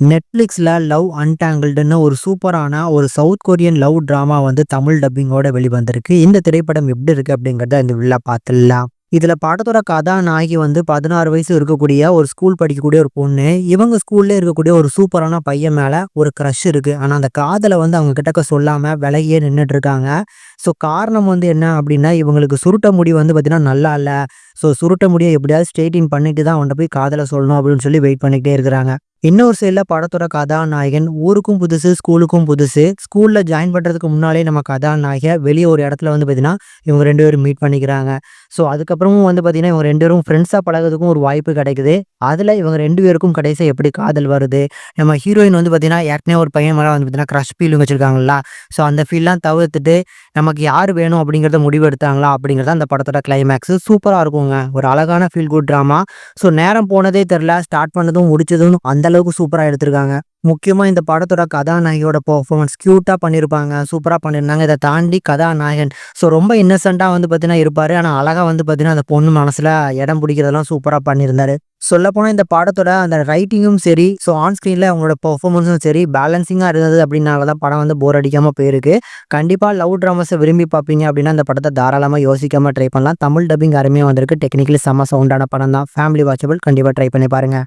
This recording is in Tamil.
நெட்ஃப்ளிக்ஸ்ல லவ் அன்டாங்கிள்டுன்னு ஒரு சூப்பரான ஒரு சவுத் கொரியன் லவ் டிராமா வந்து தமிழ் டப்பிங்கோட வெளிவந்திருக்கு. இந்த திரைப்படம் எப்படி இருக்கு அப்படிங்கிறத இந்த விழா பார்த்துடலாம். இதுல படத்தோட கதாநாயகி வந்து 16 வயசு இருக்கக்கூடிய ஒரு ஸ்கூல் படிக்கக்கூடிய ஒரு பொண்ணு. இவங்க ஸ்கூல்ல இருக்கக்கூடிய ஒரு சூப்பரான பையன் மேல ஒரு கிரஷ் இருக்கு. ஆனா அந்த காதல வந்து அவங்க கிட்டக்க சொல்லாம விலகியே நின்னுட்டு இருக்காங்க. ஸோ காரணம் வந்து என்ன அப்படின்னா, இவங்களுக்கு சுருட்ட முடி வந்து பார்த்தீங்கன்னா நல்லா இல்ல. ஸோ சுருட்ட முடிய எப்படியாவது ஸ்ட்ரெய்ட்டின் பண்ணிட்டு தான் அவன்ட்ட போய் காதல சொல்லணும் அப்படின்னு சொல்லி வெயிட் பண்ணிக்கிட்டே இருக்கிறாங்க. இன்னொரு சைடுல படத்தோட கதாநாயகன் ஊருக்கும் புதுசு, ஸ்கூலுக்கும் புதுசு. ஸ்கூல்ல ஜாயின் பண்றதுக்கு முன்னாலே நம்ம கதாநாயகிய வெளிய ஒரு இடத்துல வந்து பார்த்தீங்கன்னா, இவங்க 2 பேரும் மீட் பண்ணிக்கிறாங்க. ஸோ அதுக்கப்புறமும் வந்து பார்த்தீங்கன்னா, இவங்க 2 பேரும் ஃப்ரெண்ட்ஸா பழகுறதுக்கும் ஒரு வாய்ப்பு கிடைக்குது. அதுல இவங்க 2 பேருக்கும் கடைசியா எப்படி காதல் வருது? நம்ம ஹீரோயின் வந்து பார்த்தீங்கன்னா, ஏற்கனவே ஒரு பையன் மேல வந்து பார்த்தீங்கன்னா, கிரஷ் ஃபீலிங் வச்சிருக்காங்கல்ல. ஸோ அந்த ஃபீல்லாம் தவிர்த்துட்டு, நமக்கு யார் வேணும் அப்படிங்கிறத முடிவு எடுத்தாங்களா? அப்படிங்கிறது அந்த படத்தோட கிளைமேக்ஸ். சூப்பரா இருக்குங்க. ஒரு அழகான ஃபீல் குட் டிராமா. ஸோ நேரம் போனதே தெரியல. ஸ்டார்ட் பண்ணதும் முடிச்சதும் அந்த அளவுக்கு சூப்பரா எடுத்திருக்காங்க. முக்கியமா இந்த படத்தோட கதாநாயகியோட பெர்ஃபார்மன்ஸ் கியூட்டா பண்ணியிருப்பாங்க. சூப்பரா பண்ணியிருந்தாங்க. இத தாண்டி கதாநாயகன் ரொம்ப இன்னசென்ட்டா வந்து பார்த்தீங்கன்னா இருப்பாரு. ஆனா அழகா வந்து பார்த்தீங்கன்னா, அந்த பொண்ணு மனசுல இடம் பிடிக்கிறதெல்லாம் சூப்பரா பண்ணியிருந்தாரு. சொல்லப்போனா இந்த படத்தோட அந்த ரைட்டிங்கும் சரி, ஆன் ஸ்க்ரீன்ல அவங்களோட பெர்ஃபார்மன்ஸும் சரி, பேலன்சிங்கா இருந்தது அப்படின்னால தான் படம் வந்து போர் அடிக்காம போயிருக்கு. கண்டிப்பா லவ் ட்ராமாஸ விரும்பி பார்ப்பீங்க அப்படின்னா, இந்த படத்த தாராளமா யோசிக்காம ட்ரை பண்ணலாம். தமிழ் டப்பிங் அருமையா வந்திருக்கு. டெக்னிக்கலி செம்ம சவுண்டான படம் தான். Family watchable. கண்டிப்பா ட்ரை பண்ணி பாருங்க.